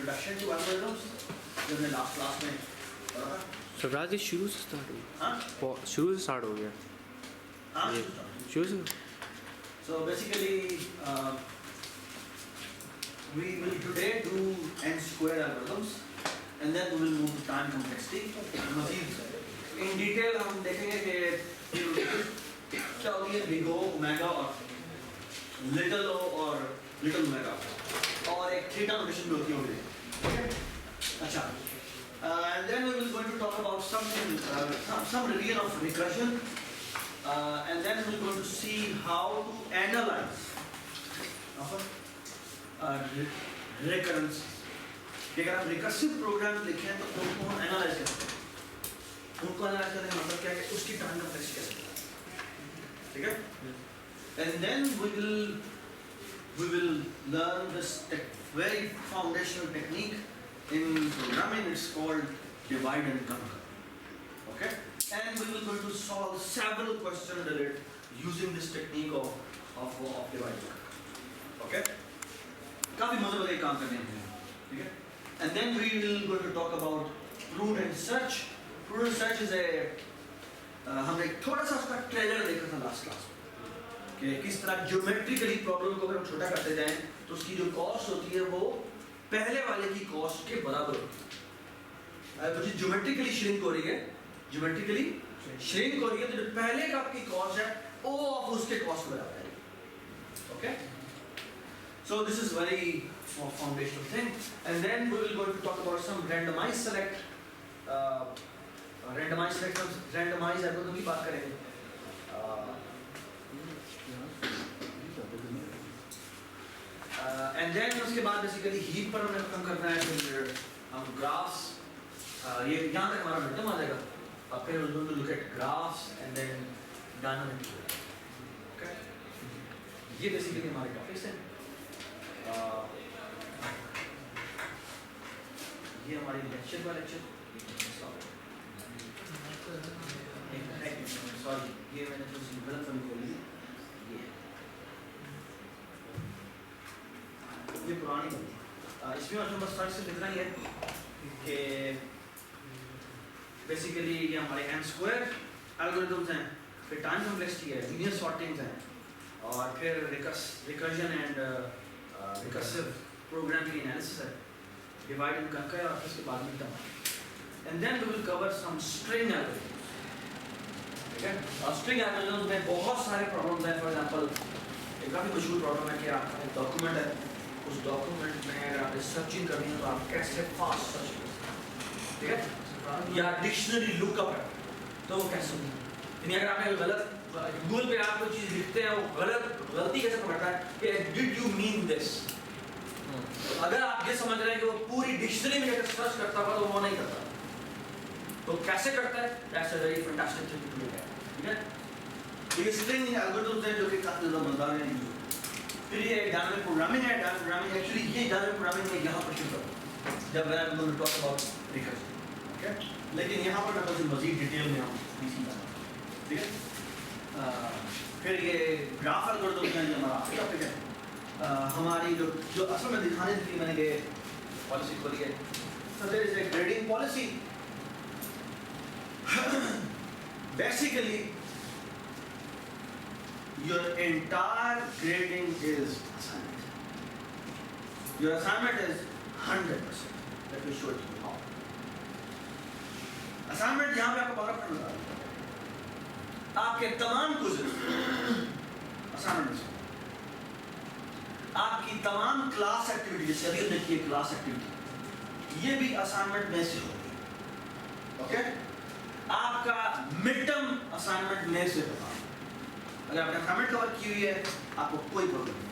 Introduction to algorithms जो हमने last class में पढ़ा था। सरफराज ये शुरू से स्टार्ट हो हाँ गया, शुरू से स्टार्ट हो गया हाँ ये शुरू से। So basically we will today do n square algorithms and then we will move to time complexity. मज़ीद in detail हम देखेंगे कि क्या होती है big O, omega और little o और little omega और एक theta notation भी होती होगी। अच्छा and then we will going to talk about something some region of recursion and then we will going to see how to analyze recurrence। कि अगर आप recursive program लिखें हैं तो उनको हम analyze करते हैं। उनको analyze करने का मतलब क्या है कि उसकी time complexity कैसे, ठीक है? And then we will learn this very foundational technique in programming. It's called divide and conquer. Okay? And we will going to solve several questions related using this technique of divide and conquer. Okay? काफी मजे काम करने हैं, ठीक है? And then we will going to talk about prudent search. Prudent search is हमने थोड़ा सा उसका ट्रेलर देखा था लास्ट क्लास में कि किस तरह ज्योमेट्रिकली प्रॉब्लम को अगर हम छोटा करते जाएं तो उसकी जो कॉस्ट होती है वो पहले वाले की कॉस्ट के बराबर होती है। तो ज्योमेट्रिकली श्रिंक हो रही है, ज्योमेट्रिकली श्रिंक हो रही है तो जो पहले का आपकी कॉस्ट है वो ऑफ उसके कॉस्ट के बराबर है। Okay? So this is very foundational thing, and then we will going to talk about some randomized select, randomized algorithm की बात करेंगे। And then उसके बाद basically heap पर हमें खत्म करना है, फिर हम graphs, ये यहाँ तक हमारा मिनटम आ जाएगा। अब फिर we're going to look at graphs and then dynamic programming. Okay? ये basically हमारे topics हैं। ये हमारी लेक्चर का लेक्चर सॉरी ये मैंने तो गलत समझ बोली ये पुरानी बनी। इसमें मतलब बस फर्क सिर्फ इतना ही है कि बेसिकली ये हमारे n स्क्वायर एल्गोरिथम्स हैं, फिर टाइम कॉम्प्लेक्सिटी है, लीनियर सॉर्टिंग्स हैं और फिर recursion and recursive programming analysis है, divide and conquer और फिर उसके बाद में term, and then we will cover some string algorithms, ठीक है? और string algorithms में बहुत सारे problems हैं। for example एक काफी मशहूर problem है कि आपका एक document है, उस document में अगर आपने searching करनी है तो आप कैसे fast search करें, ठीक है? या dictionary lookup है तो वो कैसे होगी? यानी अगर आपने गलत गूगल पे आप कोई चीज लिखते हैं वो गलती कैसे पकड़ता है कि डिड यू मीन दिस। अगर आप ये समझ रहे हैं कि वो पूरी डिक्शनरी में जाकर सर्च करता होगा तो वो नहीं करता, तो कैसे करता है? That's a very fantastic thing to do, ठीक है? ये स्ट्रिंग एल्गोरिथम्स है जो कि काफी ज्यादा मजेदार है। फिर ये डायनामिक प्रोग्रामिंग है। डायनामिक प्रोग्रामिंग एक्चुअली ये डायनामिक प्रोग्रामिंग में यहाँ पर शुरू करता हूँ जब मैं going to talk about recursion, okay? लेकिन यहाँ पर मैं कुछ मजीद डिटेल में हम सीखा, ठीक है? फिर ये ग्राफ एल्गोरिथम है जो हमारा आखिरी टॉपिक है। हमारी जो असल में दिखाने के लिए मैंने ये पॉलिसी खोली है, so there is a grading policy. Basically your entire grading is assignment. Your assignment is 100%. Let me show it to you how. Assignment यहाँ पे आपको पकड़ पड़ेगा आपके तमाम क्विज़ेस असाइनमेंट, आपकी तमाम क्लास एक्टिविटी जैसे अभी हमने की क्लास एक्टिविटी ये भी असाइनमेंट में से होगी, ओके? आपका मिड टर्म असाइनमेंट में से होगा। अगर आपने असाइनमेंट कवर की हुई है आपको कोई प्रॉब्लम नहीं,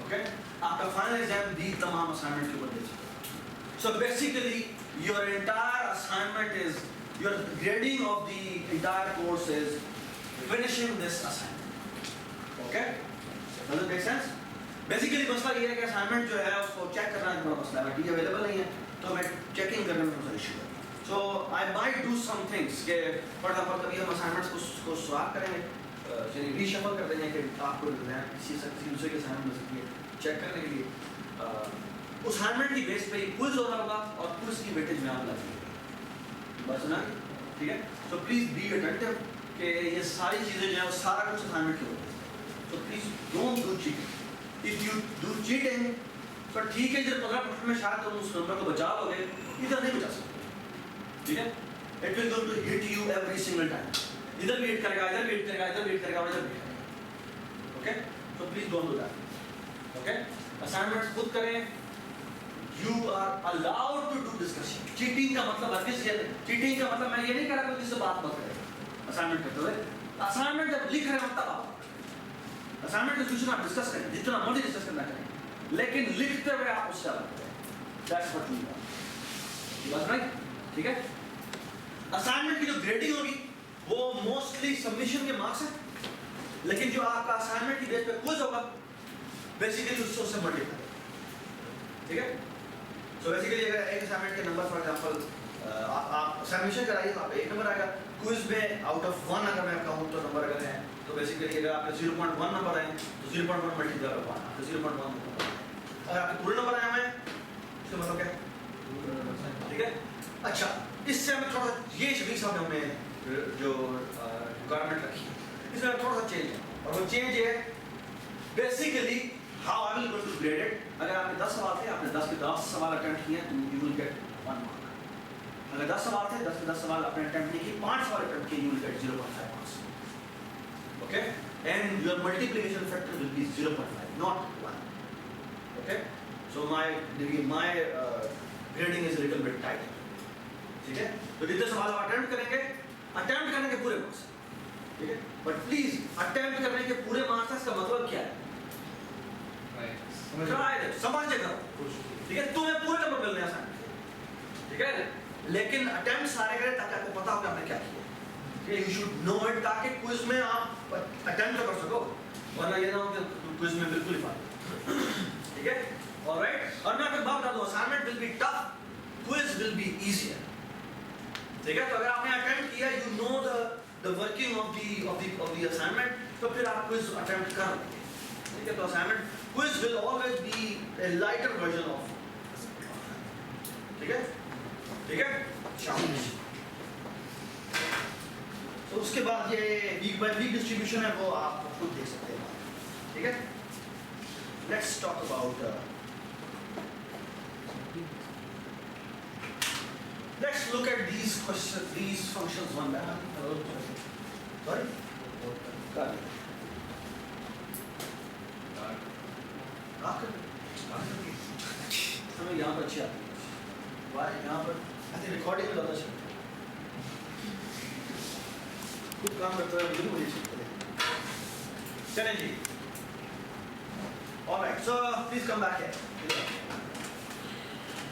ओके? आपका फाइनल एग्जाम भी तमाम असाइनमेंट के ऊपर based. So basically your entire assignment is your grading of the entire course is finishing this assignment, okay? Does it make sense? Basically मसला ये है कि assignment जो है उसको चेक करना एक बड़ा मसला है, टी अवेलेबल नहीं है तो मैं चेकिंग करने में थोड़ा इशू है। So I might do some things कि for example कभी हम assignments को स्वैप करेंगे, यानी रीशफल कर देंगे कि आपको किसी दूसरे के assignment मिल सकती है चेक करने के लिए। उस assignment की बेस पे क्विज क्विज हो रहा होगा और क्विज की वेटेज में आप लगेंगे, बस ना, ठीक है। सो प्लीज बी अटेंटिव कि ये सारी चीजें जो है वो सारा कुछ असाइनमेंट के होते हैं। So please don't do cheating. If you do cheating तो ठीक है, जब 15% में शायद तुम उस नंबर को बचा लोगे, इधर नहीं बचा सकते, ठीक है। It will going to hit you every single time, इधर भी हिट करेगा, इधर भी हिट करेगा, इधर भी हिट करेगा और इधर भी हिट करेगा, okay. So please don't do that, okay. Assignments खुद करें। You are allowed to do discussion. Cheating का मतलब हरगिज़ ये, cheating का मतलब मैं ये नहीं कह रहा कि किसी से बात मत करें असाइनमेंट करते हुए। असाइनमेंट जब लिख रहे हैं तब आप असाइनमेंट डिस्कशन आप डिस्कस करें, जितना मर्जी डिस्कस करना करें, लेकिन लिखते हुए आप उससे अलग करें। That's what we want. बस राइट, ठीक है। असाइनमेंट की जो ग्रेडिंग होगी वो मोस्टली सबमिशन के मार्क्स है, लेकिन जो आपका असाइनमेंट की बेस पे क्विज होगा बेसिकली उससे मल्टीप्लाई, ठीक है। तो बेसिकली अगर एक असाइनमेंट के नंबर फॉर एग्जांपल आप सबमिशन कराइए तो आप 1 नंबर आएगा, क्विज में आउट ऑफ 1 अगर मैं कहूँ तो नंबर अगर है तो बेसिकली अगर आपके 0.1 नंबर आए तो 0.1 मल्टीप्लाई बाय 1, तो 0.1 अगर आपके पूरे नंबर आए हुए इसका मतलब क्या है, ठीक है। अच्छा, इससे हमें थोड़ा ये शबीर साहब ने हमने जो रिक्वायरमेंट रखी है इसमें थोड़ा सा चेंज है, और वो चेंज है basically how I will go to grade it. अगर आपके 10 सवाल थे, आपने 10 के 10 सवाल अटेम्प्ट किए तो यू विल गेट 1 मार्क। अगर 10 सवाल थे, 10 के 10 सवाल आपने अटेम्प्ट नहीं किए, 5 सवाल अटेम्प्ट किए, you will get 0.5 marks, okay. And your multiplication factor will be 0.5 not 1, okay. So my grading is little bit tight, ठीक है। तो जितने सवाल आप अटेम्प्ट करेंगे, अटेम्प्ट करने के पूरे मार्क्स, ठीक है। बट प्लीज अटेम्प्ट करने के पूरे मार्क्स का मतलब क्या है, समझ के करो, ठीक है। तुम्हें पूरे नंबर मिलने आसान, ठीक है, लेकिन अटेम्प्ट सारे करें ताकि आपको पता हो कि आपने क्या किया, ठीक है। यू शुड नो इट ताकि क्विज में आप अटेम्प्ट कर सको, वरना ये ना हो कि क्विज में बिल्कुल ही फाइल, ठीक है। ऑलराइट, और मैं आपको बात बता दूं, assignment will be tough, quiz will be easier, ठीक है। तो अगर आपने अटेम्प्ट किया, you know the working of the assignment, तो फिर आप क्विज अटेम्प्ट कर लेंगे, ठीक है। तो assignment quiz will always be a lighter version of, ठीक है, ठीक है। शाबाश। तो उसके बाद ये वीक बाय वीक डिस्ट्रीब्यूशन है, वो आप खुद देख सकते हैं, ठीक है। Let's talk about let's look at these questions, these functions one by one. Sorry? हमें यहाँ पर अच्छी आती है, वाह यहाँ पर ऐसे रिकॉर्डिंग में ज़्यादा अच्छी कुछ काम करते हुए मुझे मुझे चलें जी। Alright, so please come back here.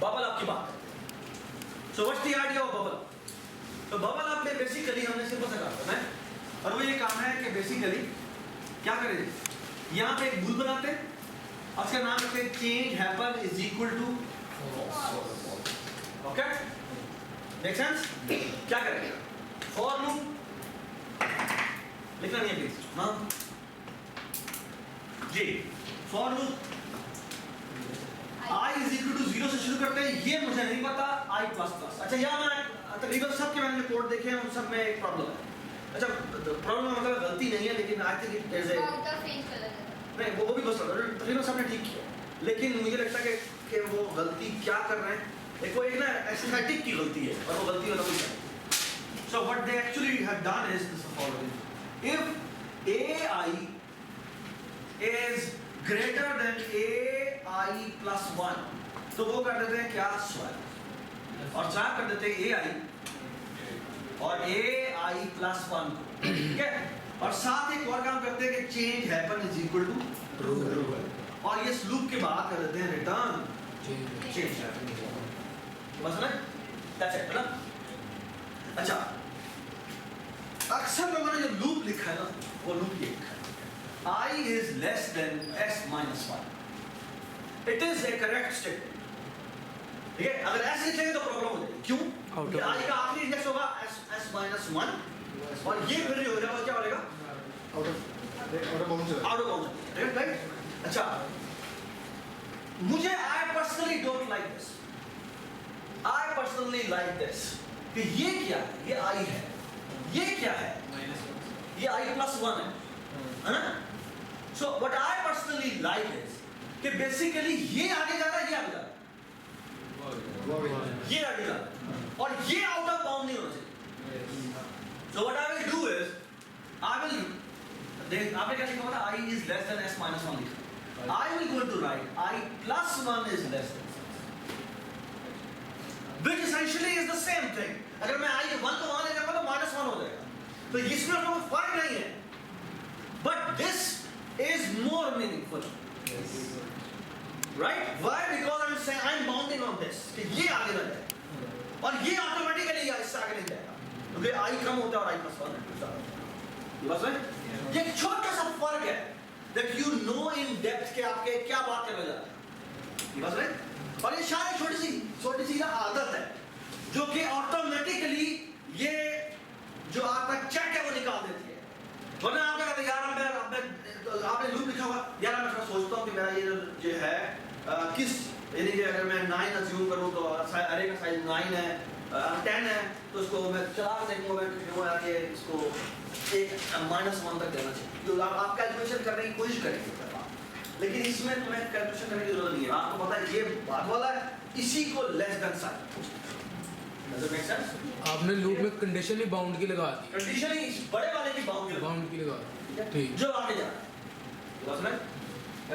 Bubble up की बात करते हैं। So what's the idea of bubble up? तो बबल अप में बेसिकली हमने सिंपल सा काम करना है, और वो ये काम है कि बेसिकली क्या करें, यहाँ पे एक बुल बनाते हैं, उसका नाम रखते हैं change happen is equal to, okay, make sense? क्या करेंगे, फॉर लूप लिखना नहीं है प्लीज, हाँ जी। For loop i is equal to 0 से शुरू करते हैं, ये मुझे नहीं पता, i प्लस प्लस। अच्छा, यहाँ मैं तकरीबन सबके मैंने कोड देखे हैं, उन सब में एक प्रॉब्लम है। अच्छा, प्रॉब्लम मतलब गलती नहीं है, लेकिन I think it is a नहीं, वो भी बस तकरीबन सबने ठीक किया, लेकिन मुझे लगता है कि वो गलती क्या कर रहे हैं, एक वो एक ना एस्थेटिक की गलती है, और वो गलती वाला कुछ है। So what they actually have done is this following, if ai is greater than ai plus 1, तो वो कर देते हैं क्या, स्वैप, और स्वैप कर देते हैं ai और ai plus 1, ठीक है। और साथ एक और काम करते हैं कि change happen is equal to true, और ये लूप के बाद कर देते हैं रिटर्न चेंज हैपन, बस ना, दैट्स इट ना। अच्छा, अक्सर लोगों ने जो लूप लिखा है ना, वो लूप ये लिखा है, i is less than s minus 1, it is a correct statement, ठीक है। अगर ऐसे लिखेंगे तो प्रॉब्लम हो जाएगी, क्यों, क्योंकि i का आखिरी इंडेक्स होगा s minus 1, और ये फिर हो जाएगा, क्या होगा, आउट ऑफ बाउंड्स, राइट। अच्छा, मुझे I personally don't like this, personally like this कि ये क्या है, ये I है, ये क्या है, ये I plus 1 है ना? So what I personally like is कि basically ये आगे जा रहा है, ये आगे जा रहा है, ये आगे जा रहा है, और ये out of bound नहीं होना चाहिए. So what I will do is I will, आपने क्या लिखा था? I is less than s minus 1 लिखा. I will go to write I plus 1 is less than, which essentially is the same thing. अगर मैं I 1 को वहाँ ले जाऊँगा तो minus 1 हो जाएगा. तो इसमें कोई फर्क नहीं है. But this is more meaningful. Right? Why? Because I'm saying I'm bounding on this. कि ये आगे ना जाए. और ये automatically इससे आगे नहीं जाएगा. क्योंकि I कम होता है और I plus 1 है. ये बात है? ये एक छोटा सा फर्क है. That you know in depth के आपके क्या बात करने जा रहे हैं. ये बात है? और ये शायद छोटी सी आदत है जो कि ऑटोमेटिकली ये जो आपका चेक है वो निकाल देती है. वरना आपका कहते यार आपने लूप लिखा हुआ यार मैं थोड़ा सोचता हूँ कि मेरा ये जो है किस यानी कि अगर मैं 9 अज्यूम करूँ तो अरे का साइज 9 है 10 है तो उसको मैं चला देखूँगा मैं आगे इसको एक -1 तक देना चाहिए. तो आप कैलकुलेशन करने की कोशिश करेंगे लेकिन इसमें तुम्हें कैलकुलेशन करने की जरूरत नहीं है. आपको पता है ये बात वाला है इसी को less than sign. Does it make sense? आपने लूप में कंडीशनली बाउंड की लगा दी. कंडीशनली बड़े वाले की बाउंड की लगा दी. ठीक. जो आगे जा रहा है. बस में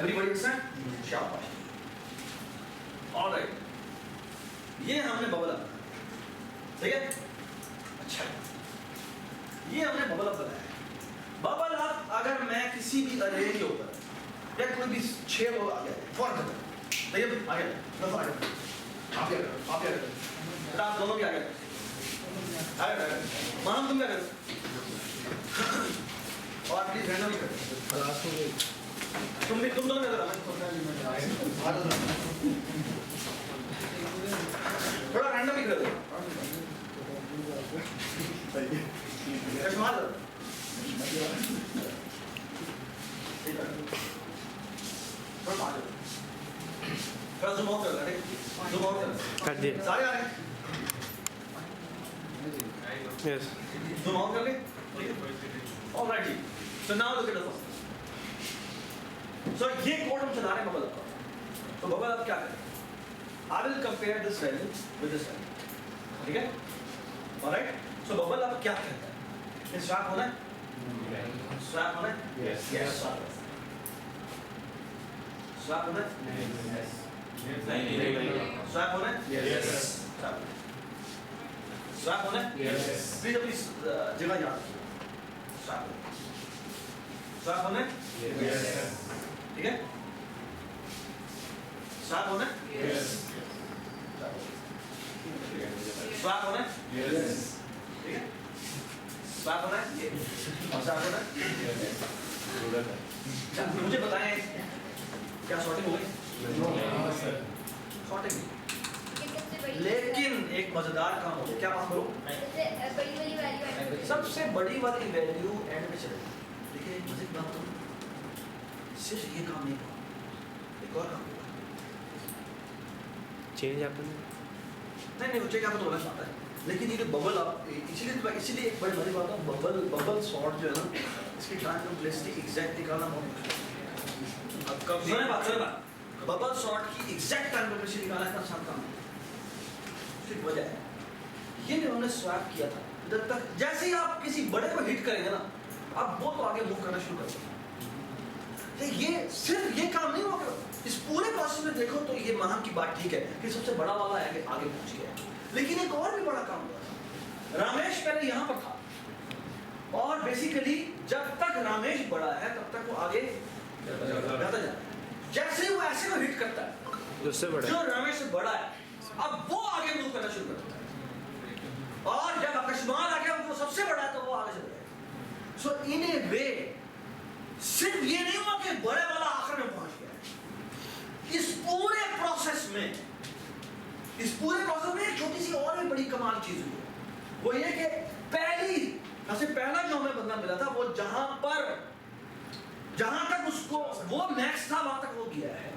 एवरीबॉडी अंडरस्टैंड? शाबाश. ऑलराइट. ये हमने बबल अप. ठीक है? अच्छा. ये हमने बबल अप बनाया है. बबल अप अगर मैं किसी भी अरे के ऊपर या कोई भी 6 लोग आ गए फॉर एग्जांपल तो ये आ गया बस आ गया आप क्या करें आप दोनों भी आ गए मानो तुम क्या करें और प्लीज रैंडम ही करें तुम दोनों क्या करो थोड़ा रैंडम ही कर दो थोड़ा ज़ूम आउट कर ले, ज़ूम आउट कर. कर दिए. सारे आ रहे हैं. Yes. ज़ूम आउट कर ले. Alright ji. So now look at the first. So ये कोड हम चला रहे हैं बबल अप. तो बबल अप क्या करें? I will compare this value with this value. ठीक है? Alright. So बबल अप क्या कहता है? ये स्वैप होना है? स्वैप होना है? Yes. Yes. स्वैप होना है? Yes. स्वैप होना है? Yes. स्वैप होना है? Yes. प्लीज अपनी जगह याद रखिए. स्वैप होना है? Yes. ठीक है? स्वैप होना है? Yes. स्वैप होना है? Yes. ठीक है? स्वैप होना है? और स्वैप होना है? मुझे बताएं क्या शॉर्टिंग हो गई? शॉर्टिंग. लेकिन एक मजेदार काम हो गया. क्या बात करो? सबसे बड़ी वाली वैल्यू एंड में चले. देखिए एक मजे की बात करूं सिर्फ ये काम नहीं हुआ एक और काम हुआ. चेंज आपने नहीं वो चेक आप तो होना चाहता है लेकिन ये जो बबल अप इसीलिए एक बड़ी मजे बात है बबल सॉर्ट जो है ना इसकी टाइम कॉम्प्लेक्सिटी एग्जैक्ट निकालना बहुत मुश्किल है. बबल सॉर्ट की एग्जैक्ट टाइम कॉम्प्लेक्सिटी निकालना इतना आसान काम है. सिर्फ वजह है ये जो हमने स्वैप किया था जब तक जैसे ही आप किसी बड़े को हिट करेंगे ना आप वो तो आगे मूव करना शुरू कर देंगे. ये सिर्फ ये काम नहीं हुआ. इस पूरे प्रोसेस में देखो तो ये मान की बात ठीक है कि सबसे बड़ा वाला आगे पहुंच गया लेकिन एक और भी बड़ा काम हुआ था. रामेश पहले यहाँ पर था और बेसिकली जब तक रामेश बड़ा है तब तक वो आगे जाता जाता है. जैसे वो ऐसे को हिट करता है जो रामेश से बड़ा है अब वो आगे मूव करना शुरू करता है और जब आकाशमान आ गया वो सबसे बड़ा है तो वो आगे चल गया. सो इन ए वे सिर्फ ये नहीं हुआ कि बड़े वाला आखिर में पहुंच गया. इस पूरे प्रोसेस में एक छोटी सी और भी बड़ी कमाल चीज हुई. वो ये कि पहला जो हमें बंदा मिला था वो जहां तक उसको वो मैक्स था वहां तक वो गया है.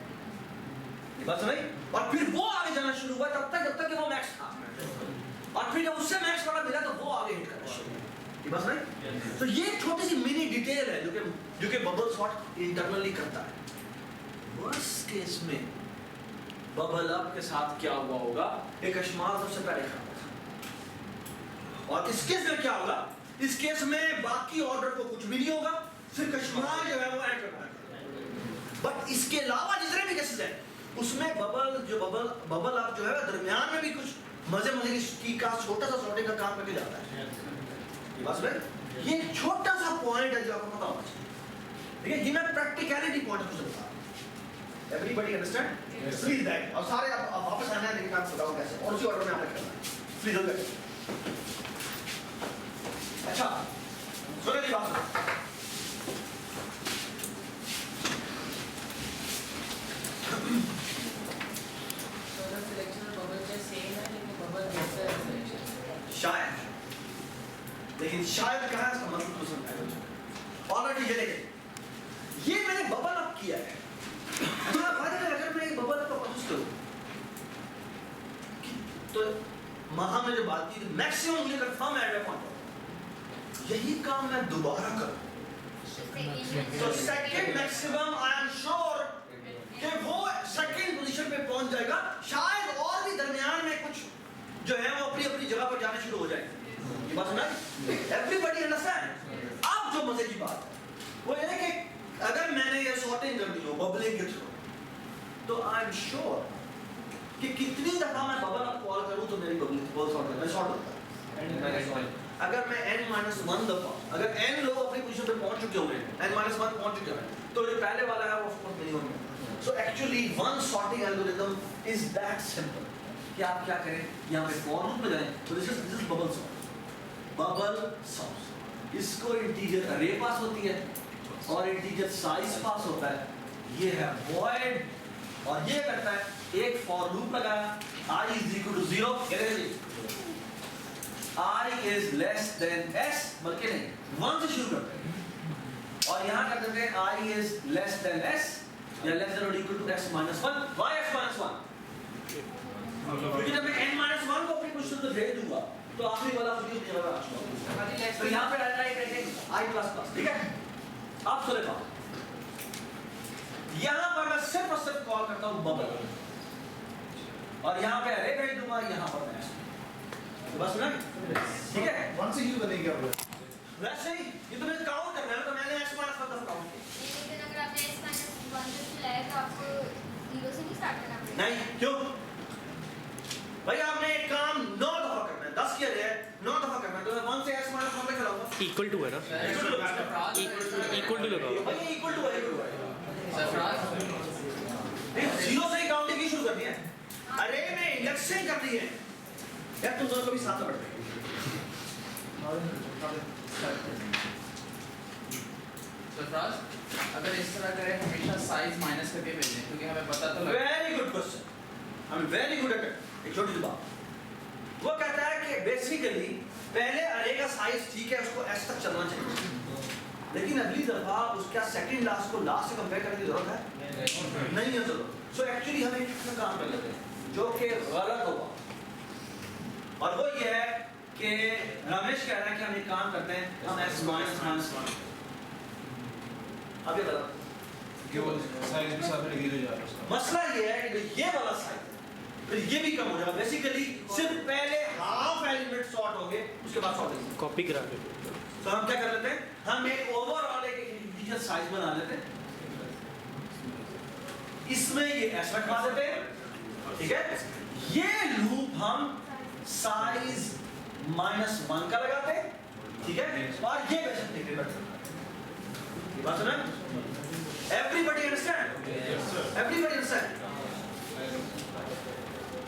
ये बात समझ. और फिर वो आगे जाना शुरू हुआ जब तक कि वो मैक्स था. और फिर जब उससे मैक्स वाला मिला तो वो आगे हिट करना शुरू किया। ये बस नहीं, तो ये छोटी सी मिनी डिटेल है जो कि बबल सॉर्ट इंटरनली करता है। वर्स्ट केस में बबल अप के साथ क्या हुआ होगा, एक कश्माल सबसे पहले खड़ा था, और इस केस में क्या होगा, इस केस में बाकी ऑर्डर को कुछ भी नहीं होगा, सिर्फ कश्माल जो है वो ऐड करना है। बट इसके अलावा जितने भी केसेस हैं उसमें बबल अप जो है दरमियान में भी कुछ मजे की का छोटा सा सॉर्टिंग का काम करके जाता है। ये बात समझ, ये छोटा सा पॉइंट है जो आपको पता होना चाहिए। ठीक है, ये मैं प्रैक्टिकलिटी पॉइंट आपको बता रहा हूं। Everybody understand? प्लीज दैट, और सारे आप वापस आना है, लेकिन आपको बताऊं कैसे और उसी ऑर्डर में आपने करना है। प्लीज हो गया। अच्छा सुनिए जी बात सुनो। शायद, लेकिन शायद कहा है इसका मतलब तो समझाएगा ऑलरेडी। ये देखें, ये मैंने बबल अप किया है। अगर मैं बबल अप प्रोड्यूस करूं तो महा में जो बात की मैक्सिमम मुझे कंफर्म है एट पॉइंट, यही काम मैं दोबारा करूं तो second maximum I am sure कि वो सेकंड पोजीशन पे पहुंच जाएगा। शायद और भी दरमियान में कुछ जो है वो अपनी अपनी जगह पर जाने शुरू हो जाएंगे। ये बात सुना? Everybody understand? अब जो मजे की बात है वो ये कि अगर मैंने ये सॉर्टिंग कर दी हो बबलिंग के थ्रू, तो आई एम श्योर कि कितनी दफा मैं बबल अप कॉल करूं तो मेरी बबल सॉर्ट मैं सॉर्ट होता है। अगर मैं n-1 दफा, अगर n लोग अपनी पोजीशन पे पहुंच चुके होंगे, n-1 पहुंच चुके हैं, तो जो पहले वाला है वो ऑफ कोर्स मिनिमम है। So actually one sorting algorithm is that simple कि आप क्या करें, यहाँ पे फॉर लूप में जाएं, तो this is bubble sort. Bubble sort, इसको इंटीजर अरे पास होती है और इंटीजर साइज पास होता है। ये है वॉइड, और ये करता है एक फॉर लूप लगाया, i is equal to 0, i is less than s, बल्कि नहीं 1 से शुरू करते हैं, और यहाँ कर देते हैं i is less than s या less than or equal to x minus 1, why x minus 1? क्योंकि जब मैं n-1 को अपनी पोजीशन पे भेज दूंगा तो आखिरी वाला पोजीशन की जगह आ जाएगा। तो यहाँ पे आ जाएगा i plus plus, ठीक है? अब सुने बात, यहाँ पर मैं सिर्फ और सिर्फ कॉल करता हूँ बबल, और यहाँ पे अरे भेज दूंगा, यहाँ पर मैं बस ना, ठीक है? 1 से क्यों बनेगी अब? वैसे ही ये तो मुझे काउंट करना है, तो मैंने x minus 1 दफा काउंट किया। लेकिन अगर आपने x minus 1 से लाया तो आपको 0 से नहीं स्टार्ट करना पड़ेगा। नहीं, क्यों? भाई आपने एक काम 9 दफा करना है, 10 किया है, 9 दफा करना है, तो मैं 1 से x minus 1 पे चलाऊंगा। इक्वल टू है ना, इक्वल टू लगाओ। भाई इक्वल टू है, सरफराज 0 से ही काउंटिंग की शुरू करनी है, अरे में इंडेक्सिंग करनी है। यार तुम दोनों को भी साथ में बैठो। सरफराज अगर इस तरह करें हमेशा साइज माइनस करके भेजें, क्योंकि हमें पता तो लगे। Very good question, I am very good at it. एक छोटी सी बात, वो कहता है कि बेसिकली पहले अरे का साइज ठीक है, उसको s तक चलना चाहिए, लेकिन अगली दफा उसका सेकंड लास्ट को लास्ट से कंपेयर करने की जरूरत है नहीं है। चलो सो एक्चुअली हम एक काम कर लेते हैं जो कि गलत होगा, और वो ये है कि रमेश कह रहा है कि हम एक काम करते हैं, हम x minus 1 अब ये गलत, क्यों साइज के साथ लगी रह जाता है। मसला ये है कि ये वाला साइज फिर ये भी कम हो जाएगा। बेसिकली सिर्फ पहले हाफ एलिमेंट सॉर्ट होंगे, उसके बाद सॉर्ट होंगे। कॉपी करा के तो हम क्या कर लेते हैं, हम एक ओवरऑल एक इंटीजर साइज बना लेते हैं, इसमें ये s रखवा देते हैं, ठीक है? ये लूप हम साइज -1 का लगाते हैं, ठीक है? और ये वैसे लिख देते हैं। ये बात सुना? Everybody understand? Everybody understand?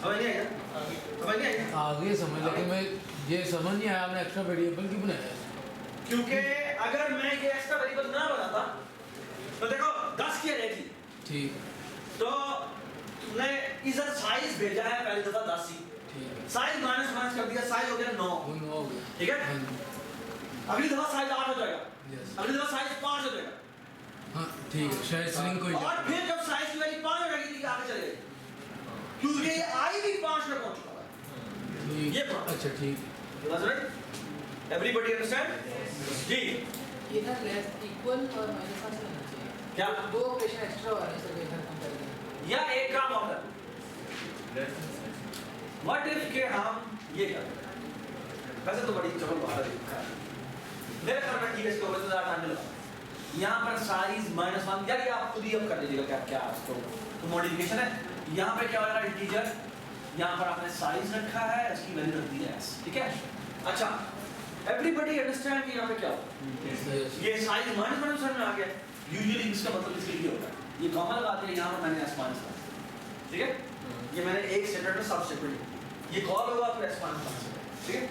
समझ नहीं आया? समझ नहीं आया? आगे समझ, लेकिन मैं ये समझ नहीं आया आपने एक्स्ट्रा वेरिएबल क्यों बनाया? क्योंकि अगर मैं ये एक्स्ट्रा वेरिएबल ना बनाता तो देखो 10 की अरे थी, ठीक तो तुमने इधर साइज भेजा है पहली दफा 10 ही, ठीक है, साइज माइनस कर दिया, साइज हो गया 9, वो 9 हो गया। ठीक है? हाँ जी, अगली दफा साइज 8 हो जाएगा, यस, अगली दफा साइज 5 हो जाएगा, हाँ ठीक है, शायद स्लिंक हो और जाए। फिर जब साइज की वैल्यू 5 हो जाएगी तो आगे चलेगी, क्योंकि ये आई भी 5 में पहुंच चुका है। ठीक ये प्रॉब्लम अच्छा ठीक You was right? Everybody understand? जी ये ना लेस इक्वल और माइनस वन से होना चाहिए क्या दो ऑपरेशन एक्स्ट्रा हो रहे हैं सर देखा कंपेरिजन या एक काम और कर व्हाट इफ के हम ये कर वैसे तो बड़ी चलो बाहर है मेरे ख्याल में ठीक है इसको वैसे ज़्यादा टाइम नहीं लगा यहाँ पर साइज -1 यार ये आप खुद ही अब कर लीजिएगा क्या क्या इसको तो मॉडिफिकेशन है यहाँ पे क्या हो रहा है इंटीजर यहाँ पर आपने साइज रखा है इसकी वैल्यू रख दी है s ठीक है अच्छा एवरीबॉडी अंडरस्टैंड कि यहाँ पे क्या हो ये साइज -1 समझ में आ गया यूजुअली इसका मतलब इसके लिए होता है ये कॉमन लगाते हैं यहाँ पर मैंने s माइनस ठीक है ये मैंने एक सेंटर में सब सेपरेट ये कॉल होगा फिर s माइनस ठीक है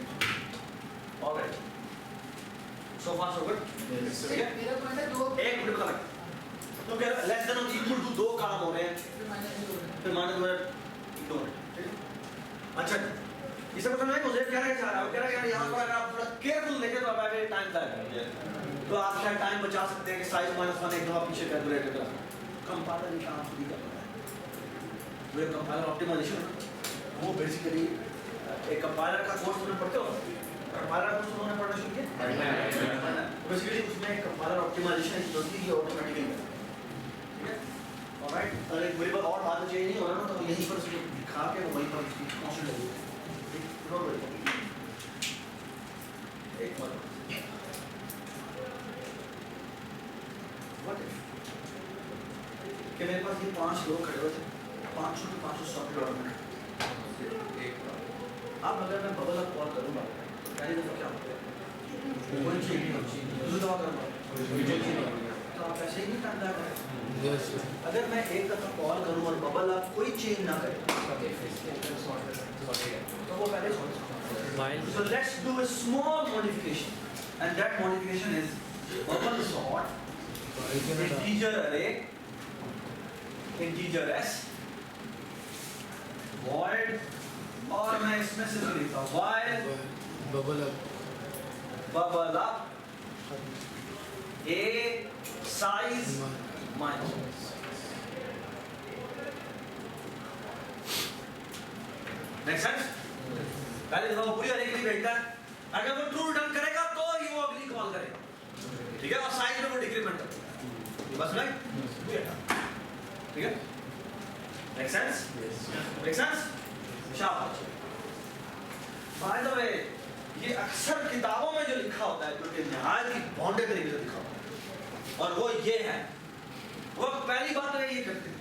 alright so far so good ठीक है मेरा पॉइंट है दो एक मिनट बता तो कह रहा लेस देन और इक्वल टू दो काम हो रहे हैं फिर माइनस में इग्नोर ठीक है अच्छा इसे मतलब नहीं मुझे क्या कहना चाह रहा हूं कह रहा है यार यहां पर अगर आप थोड़ा केयरफुल देखें तो आप आगे टाइम जाएगा तो आप शायद टाइम बचा सकते हैं कि साइज -1 एक दफा पीछे कैलकुलेट कर कंपाइलर ये काम खुद ही कर रहा है वो कंपाइलर ऑप्टिमाइजेशन वो बेसिकली एक कंपाइलर का कोर्स तुमने पढ़ते हो कंपाइलर कोर्स तुमने पढ़ना शुरू किया बेसिकली उसमें कंपाइलर ऑप्टिमाइजेशन की होती है ऑटोमेटिकली ठीक है ऑलराइट अगर एक मेरे पास और बात चाहिए नहीं हो रहा ना तो यहीं पर उसको दिखा के वहीं पर उसकी कांस्टेंट लगेगी एक बार व्हाट इफ कि मेरे पास ये 5 लोग खड़े हुए थे 500 के 500 सॉफ्टवेयर डेवलपमेंट अब अगर मैं बबल अप कॉल करूंगा तो पहली दफा क्या होता है कोई चीज नहीं होती दूसरी दफा करूंगा तो आप ऐसे ही नहीं करना है यस अगर मैं एक दफा कॉल करूं और बबल अप कोई चेंज ना करे तो वो पहले so let's do a small modification and that modification is bubble sort integer array integer s void और मैं इसमें सिर्फ लिखता हूँ while bubble bubble up a size minus make sense पहले दफा वो पूरी अरे के लिए भेजता है अगर वो ट्रू रिटर्न करेगा तो ही वो अगली कॉल करेगा ठीक है और साइज में वो डिक्रीमेंट करेगा ये बस राइट ठीक है मेक सेंस शाबाश बाय द वे ये अक्सर किताबों में जो लिखा होता है जो कि निहायत ही बॉन्डेड तरीके से लिखा होता है और वो ये है वो पहली बात तो ये करते हैं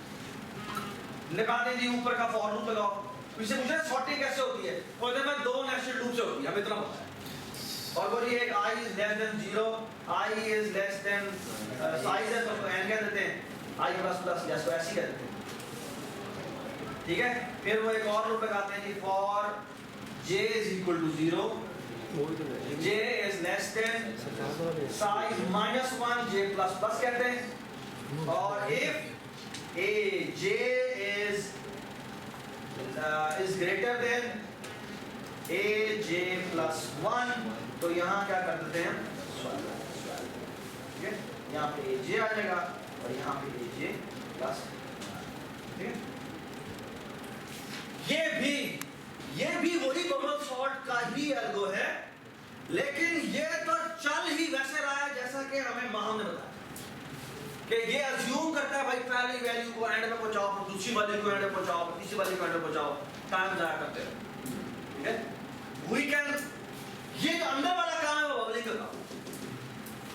निकाल दीजिए ऊपर का फॉर लूप लगाओ इसे मुझे सॉर्टिंग कैसे होती है बोलते हैं मैं दो नेस्टेड लूप से होती है हमें इतना पता है और बोलिए एक i is less than 0 i is less than size है तो n कह देते हैं i प्लस प्लस जैसे ऐसे ही कह देते हैं ठीक है फिर वो एक और लूप लगाते हैं कि for j is equal to 0 j is less than size -1 j plus plus कहते हैं और if a j is greater than a j plus 1 तो यहाँ क्या कर देते हैं ठीक है यहाँ पे a j आ जाएगा और यहाँ पे a j plus ठीक है ये भी वही बबल सॉर्ट का ही एल्गो है लेकिन ये तो चल ही वैसे रहा है जैसा कि हमें माहम ने बताया कि ये अज्यूम करता है भाई पहली वैल्यू को एंड में पहुंचाओ फिर दूसरी वैल्यू को एंड में पहुंचाओ फिर तीसरी वैल्यू को एंड में पहुंचाओ टाइम जाया करते हैं ठीक है वी कैन ये जो अंदर वाला काम है वो बबलिंग का काम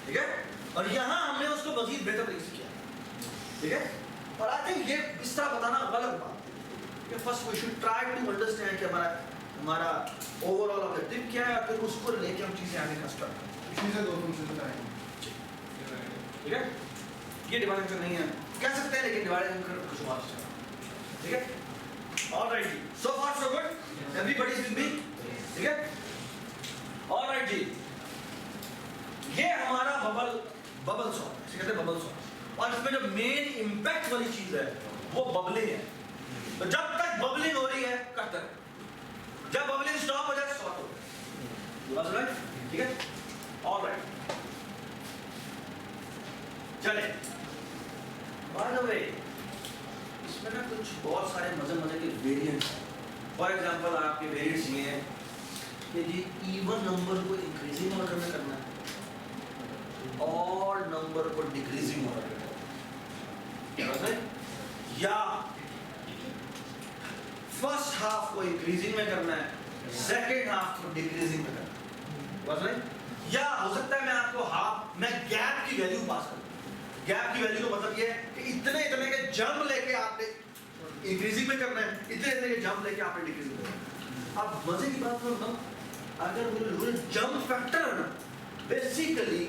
ठीक है और यहाँ हमने उसको मजीद बेहतर तरीके से किया ठीक है और आई थिंक ये इस तरह बताना गलत बात कि first we should try to understand कि हमारा ओवरऑल ऑब्जेक्टिव क्या है फिर उसको लेके हम चीजें आगे कंस्ट्रक्ट इसी से दो फंक्शन बनाएंगे ठीक है ये डिवाइडेड नहीं है कह सकते हैं लेकिन डिवाइडेड कर कुछ बात ठीक है alright ji so far so good everybody is with me ठीक है ऑलराइट जी ये हमारा बबल सॉर्ट इसे कहते हैं बबल सॉर्ट और इसमें जो मेन इंपैक्ट वाली चीज है वो बबलिंग है तो जब तक बबलिंग हो रही है करते रहो जब बबलिंग स्टॉप हो जाए सॉर्ट हो बस राइट ठीक है ऑलराइट चले बाय द वे इसमें ना कुछ बहुत सारे मजे के वेरिएंट्स हैं फॉर एग्जांपल आपके वेरिएंट्स ये हैं कि जी इवन नंबर को इंक्रीजिंग ऑर्डर में करना है, ऑड नंबर को डिक्रीजिंग ऑर्डर में करना है, या फर्स्ट हाफ को इंक्रीजिंग में करना है, सेकेंड हाफ को डिक्रीजिंग में करना है, बस नहीं। या हो सकता है मैं आपको हाफ में गैप की वैल्यू पास करूं। गैप की वैल्यू का मतलब ये है कि इतने इतने के जंप लेके आपने इंक्रीजिंग में करना है, इतने इतने के जंप लेके आपने डिक्रीजिंग में करना है। अब मजे की बात करूं, अगर मुझे जंप फैक्टर है ना, बेसिकली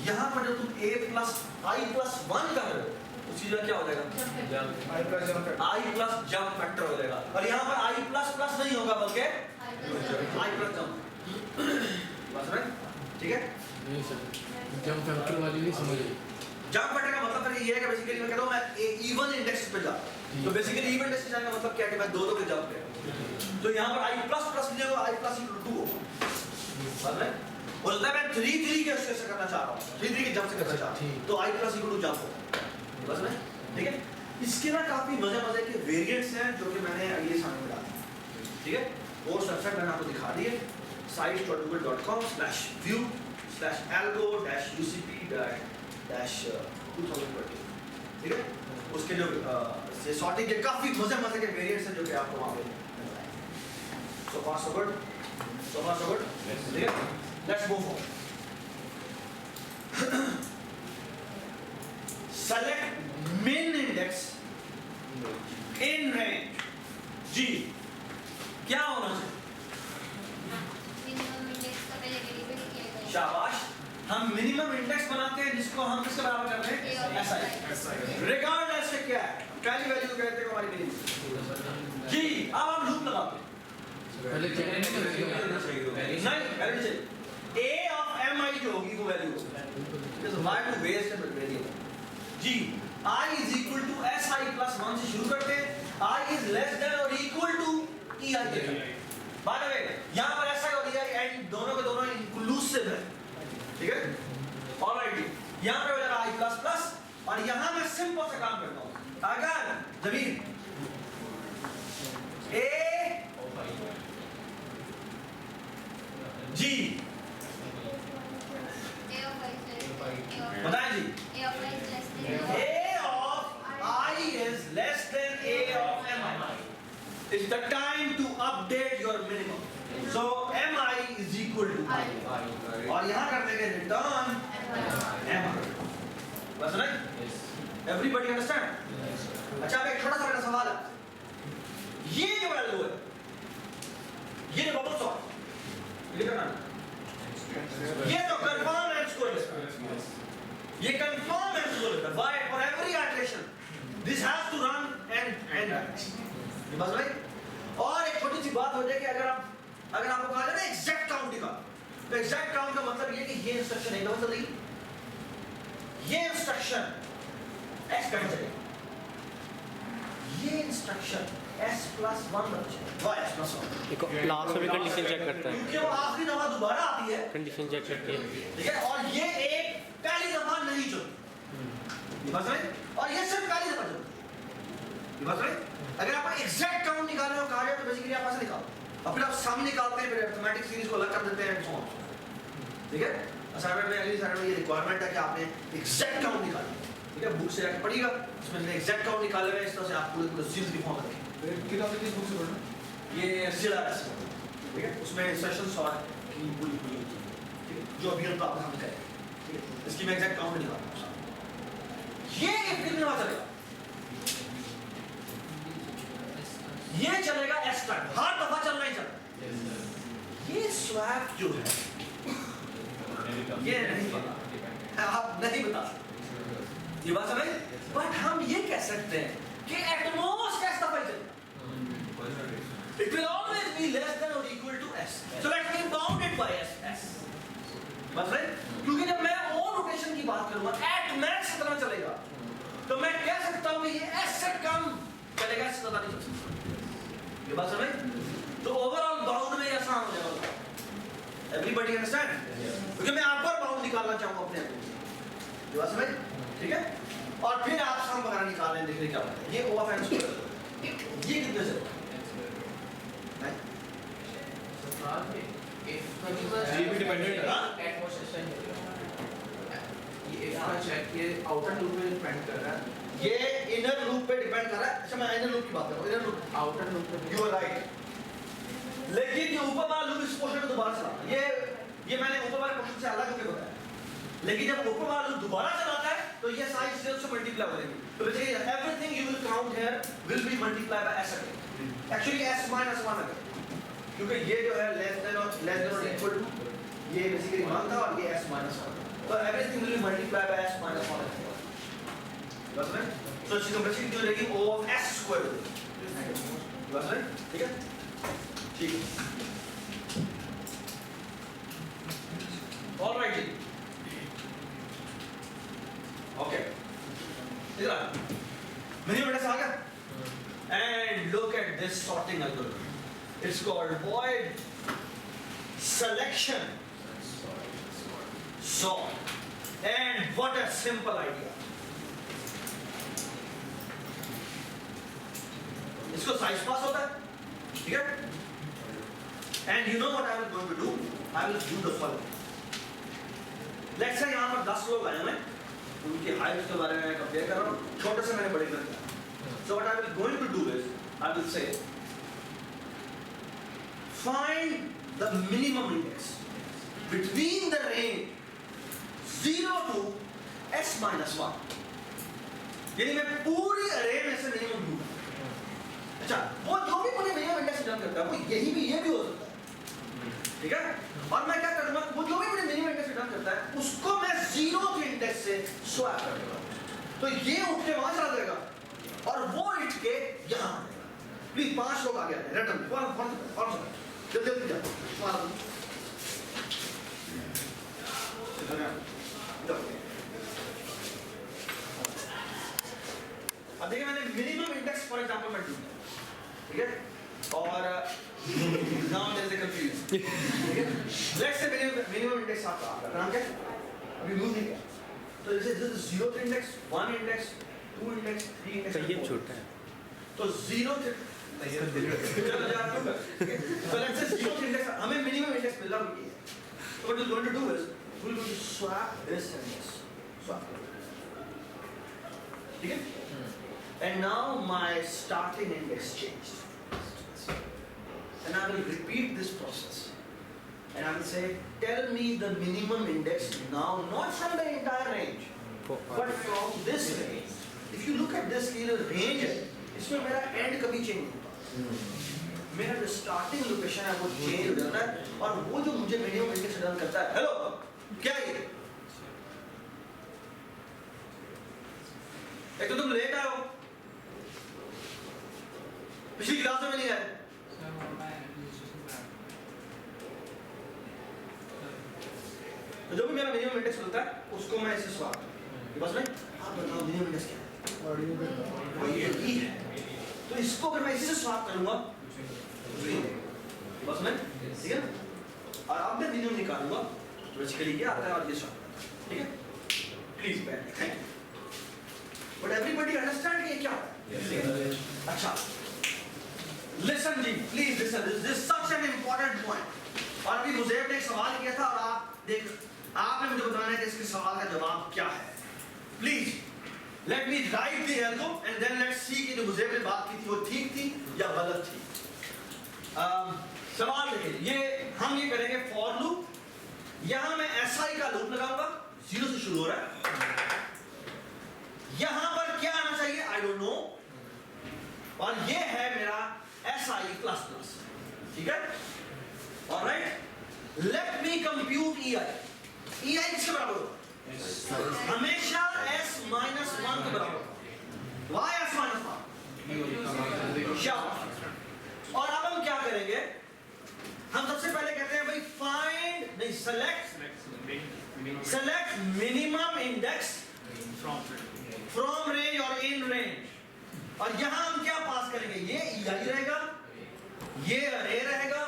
यहाँ पर जब तुम a+i+1 कर रहे हो उस चीज में क्या हो जाएगा, i प्लस जंप फैक्टर हो जाएगा। और यहाँ पर i प्लस प्लस नहीं होगा बल्कि i प्लस जंप, बस रहे, ठीक है। नहीं सर, जंप फैक्टर वाली नहीं समझ आई। जंप फैक्टर का मतलब फिर ये है कि बेसिकली मैं कहता हूँ मैं इवन इंडेक्स पे जाता हूँ, तो बेसिकली इवन इंडेक्स जाने का मतलब क्या है कि मैं दो के जंप पे, तो यहाँ पर i प्लस प्लस नहीं होगा, i प्लस = 2 होगा, बस रहे। हो सकता है मैं 3 के उससे करना चाह रहा हूँ, 3 के जंप से करना चाह रहा हूँ, तो i प्लस = जंप होगा, बस रहे, ठीक है। इसके ना काफी मजे के वेरिएंट्स हैं जो कि मैंने अगले साल में डाला, ठीक है। कोर्स वेबसाइट मैंने आपको दिखा दी है, sites.google.com/view/algo-ucp-2020, ठीक है। उसके जो सॉर्टिंग के काफी मजे के वेरिएंट्स हैं जो कि आपको वहां पे मिल रहा है। So far so good, ठीक है। Let's move on. Select min index in range G, क्या होना चाहिए? मिनिमम इंडेक्स का पहले वेरिएबल किया गया है। शाबाश, हम मिनिमम इंडेक्स बनाते हैं जिसको हम किसके बराबर कर रहे हैं, SI, रिगार्डलेस से क्या है, पहली वैल्यू कहते हैं हमारी मिनिमम जी। अब हम लूप लगाते हैं, पहले चेक नहीं करेंगे नहीं पहले से a of mi जो होगी वो वैल्यू होगी, why to waste a variable ji. I is equal to SI plus 1 से शुरू करते हैं, I is less than or equal to EI के। बाय द वे यहाँ पर SI और EI एंड दोनों के दोनों इंक्लूसिव है, ठीक है। ऑलराइट, यहाँ पे हो जाएगा I प्लस प्लस, और यहाँ मैं सिंपल सा काम करता हूँ, अगर जमीन A G बताएं जी, A of I is less than A of mi. It's the time to update your minimum. So mi is equal to I. और यहाँ कर देंगे return mi. बस नहीं? Everybody understand? अच्छा अब एक छोटा सा मेरा सवाल है, ये जो वैल्यू है, ये जो बबल सॉर्ट, ये करना, ये तो confirm and score है, ये confirm and score है, why for every iteration this has to run and ये बस भाई। और एक छोटी सी बात हो जाए कि अगर आपको कहा जाए ना एग्जैक्ट काउंट निकाल, तो एग्जैक्ट काउंट का मतलब ये कि ये इंस्ट्रक्शन एकदम से नहीं, ये इंस्ट्रक्शन s कहाँ चलेगा, ये इंस्ट्रक्शन s+1 बचेगा, why s+1? देखो लास्ट में भी कंडीशन चेक करता है, क्योंकि वो आखिरी दफा दोबारा आती है, कंडीशन चेक करती है, ठीक है। और ये एक पहली दफा नहीं चलती, ये बात समझ, और ये सिर्फ पहली दफा चलती, ये बात समझ। अगर आप एग्जैक्ट काउंट निकालने को कहा जाए तो बेसिकली आप ऐसे निकालो, और फिर आप सम निकालते हैं, फिर अरिथमेटिक सीरीज को अलग कर देते हैं, सो ऑन, ठीक है। असाइनमेंट में अगली असाइनमेंट में ये रिक्वायरमेंट है कि आपने एग्जैक्ट काउंट निकालना, ठीक है। बुक से जाकर पढ़िएगा, उसमें एग्जैक्ट काउंट निकाले हुए इस तरह से आप पूरे सीरीज की फॉर्म करेंगे। किताब किस बुक से पढ़ना? ये CLRS, ठीक है, उसमें इंस्ट्रक्शन सॉर्ट की पूरी ठीक है, जो अभी हम प्राप्त करेंगे, ठीक है। इसकी मैं एग्जैक्ट काउंट निकालूंगा, ये कितने बार चलेगा, ये चलेगा S तक, हर दफा चलना ही चलेगा। ये स्वैप जो है ये नहीं पता, आप नहीं बता सकते, ये बात समझ। बट हम ये कह सकते हैं कि एट मोस्ट S दफा ही चलेगा, it will always be less than or equal to S, so let me bound it by S, बस भाई। क्योंकि जब मैं और रोटेशन की बात करूंगा एट मैक्स कितना चलेगा, तो मैं कह सकता हूं कि ये S से कम चलेगा, इससे ज्यादा नहीं चल सकता, ये बात समझ। तो ओवरऑल बाउंड में आसान हो जाएगा, एवरीबॉडी अंडरस्टैंड, क्योंकि मैं अपर बाउंड निकालना चाहूंगा अपने आप को, ये बात समझ, ठीक है। और फिर आप सम वगैरह निकाल लें, देखिए क्या होता है। ये O of n स्क्वायर, ये कितने से ये भी डिपेंडेंट है। एट पोजीशन ये इसका चेक ये आउटर लूप पे डिपेंड कर रहा है, ये इनर लूप पे डिपेंड कर रहा है। अच्छा मैं इनर लूप की बात कर रहा हूँ, इनर लूप आउटर लूप पे यू आर राइट। लेकिन ये ऊपर वाला लूप इस पोर्शन को दोबारा चलाता है। ये मैंने ऊपर वाले पोर्शन से अलग होकर बताया। लेकिन जब ऊपर वाला लूप दोबारा चलाता है तो ये साइज 0 से मल्टीप्लाई हो जाएगी। तो basically everything you will count here will be multiply by s again. Actually s minus 1 again, क्योंकि ये जो है लेस देन और इक्वल टू, ये बेसिकली 1 था और ये s माइनस 1। तो everything will be multiply by s minus 1। बस में तो इसकी कंप्लेक्सिटी क्यों रहेगी O ऑफ s स्क्वायर। बस में ठीक है, ठीक है, ऑलराइट जी, ओके। इधर मिनिमम इंडेक्स आ गया। And look at this sorting algorithm, it's called void selection sort. And what a simple idea. इसको साइज पास होता है, ठीक है। And you know what I am going to do, I will do the following. Let's say यहाँ पर 10 लोग आए हैं, उनकी हाइट के बारे में कंपेयर कर रहा हूँ, छोटे से मैंने बड़े कर दिया। So what I will going to do is I will say find the minimum index between the range 0 to s minus 1। यानी मैं पूरी अरे में से मिनिमम ढूंढूंगा। अच्छा, वो जो भी मुझे मिनिमम इंडेक्स रिटर्न करता है वो ये भी हो सकता है, ठीक है। और मैं क्या करूंगा, वो जो भी मुझे मिनिमम इंडेक्स रिटर्न करता है उसको मैं 0th इंडेक्स से स्वैप कर दूंगा। तो ये उठ के वहां चला जाएगा और वो उठ के यहां आएगा। प्लीज 5 लोग आगे आ जाए, रिटर्न कौन जल्दी जाओ। अब देखिए मैंने मिनिमम इंडेक्स फॉर एग्जांपल मैं ढूंढा, ठीक है। और now there is a confusion, ठीक है। लेट्स से मिनिमम इंडेक्स आपका आ रहा है, क्या अभी यूज नहीं किया। तो जैसे this is 0th index, 1 index, 2 index, 3 index. तो ये छोटा है तो 0th चलो जा रहा हूं। तो लेट्स से 0th इंडेक्स हमें मिनिमम इंडेक्स मिल रहा है। So what we're going to do is we're going to swap this and this. Swap. ठीक है? And now my starting index changed. And I will repeat this process. And I will say, tell me the minimum index now, not from the entire range, but from this range. If you look at this little range, इसमें मेरा end कभी change नहीं होता। मेरा जो starting location है वो change हो जाता है और वो जो मुझे मिनिमम इंडेक्स रिटर्न करता है, हेलो क्या ये, एक तो तुम लेट आए हो, पिछली क्लास में नहीं आए, तो जो भी मेरा मिनिमम इंडेक्स मिलता है उसको मैं ऐसे स्वैप करता हूं। बस में आप बताओ मिनिमम इंडेक्स क्या है, वो ये है। तो इसको अगर मैं इसी से स्वैप करूंगा बस में, ठीक है। और अब मैं मिनिमम निकालूंगा, बेसिकली ये आता है और ये स्वैप, ठीक है। प्लीज बैठ, thank you. But everybody understand ये क्या है? अच्छा listen ji, please listen, this such an important point. और अभी मुझे ने एक सवाल किया था और आप देख, आपने मुझे बताना है कि इसके सवाल का जवाब क्या है। Please let me write the algo and then let's see कि जो मुझे ने बात की थी वो ठीक थी या गलत थी। सवाल देखिए, ये हम ये करेंगे फॉर लूप। यहां मैं SI का लूप लगाऊंगा, 0 से शुरू हो रहा है। यहां पर क्या आना चाहिए आई डोंट नो, और ये है मेरा SI प्लस प्लस, ठीक है। Alright, let me compute EI। EI किसके बराबर होगा? हमेशा S माइनस 1 के बराबर। Why S minus 1? शाबाश। और अब हम क्या करेंगे, हम सबसे पहले कहते हैं भाई फाइंड नहीं select minimum index from range और इन रेंज। और यहां हम क्या पास करेंगे, ये EI रहेगा, ये अरे रहेगा,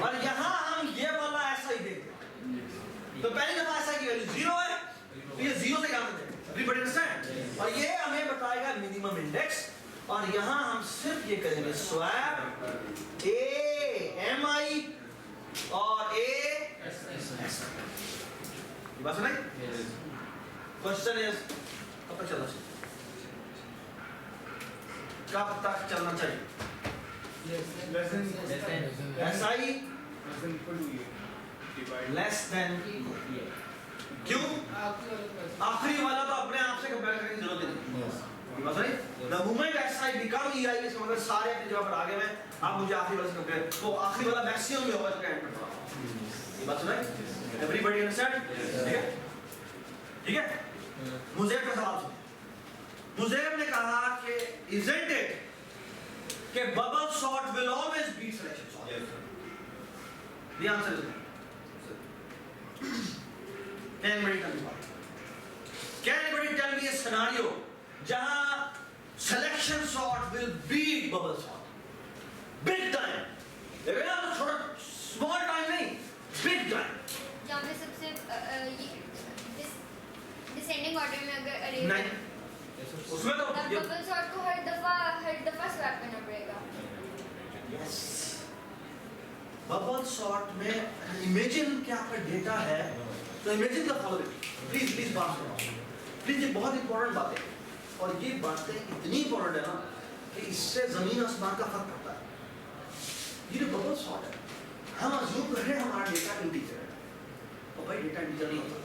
और यहां हम ये वाला SI देंगे। तो पहली दफा SI की वैल्यू 0 है, तो ये 0 से काम करेंगे। Everybody understand? और ये हमें बताएगा मिनिमम इंडेक्स। और यहां हम सिर्फ ये करेंगे स्वैप A MI ये बात सुनाई? क्वेश्चन इज कब तक चलना चाहिए? कब तक चलना चाहिए? SI लेस देन क्यों? आखिरी वाला तो अपने आप से कंपेयर करने की जरूरत नहीं। बस नहीं, the moment SI become EI इसका मतलब सारे अपनी जगह पर आगे में आप मुझे आखिरी वाले से कंपेयर, तो आखिरी वाला मैक्सिमम में होगा जो एंड पर होगा। ये बात सुनाई? Everybody understand? ठीक है? ठीक है? मुझे का सवाल सुनो। मुझेब ने कहा कि isn't it कि bubble sort will always beat selection sort? The answer is no. Can anybody tell me why? Can anybody tell me a scenario जहाँ selection sort will beat bubble sort? Big time. देखो ना तो छोटा small time नहीं, big time. जहाँ पे सबसे ये डिसेंडिंग ऑर्डर में अगर अरे नहीं, उसमें तो ये बबल सॉर्ट को हर दफा स्वैप करना पड़ेगा। yes. बबल सॉर्ट में इमेजिन कि आपका डेटा है, तो इमेजिन द फॉलोइंग, प्लीज बात सुनो प्लीज, ये बहुत इंपॉर्टेंट बात है और ये बातें इतनी इंपॉर्टेंट है ना कि इससे जमीन आसमान का फर्क पड़ता है। ये जो बबल सॉर्ट है, हम अज्यूम कर रहे हैं हमारा डेटा इंटीजर है और भाई डेटा इंटीजर नहीं होता।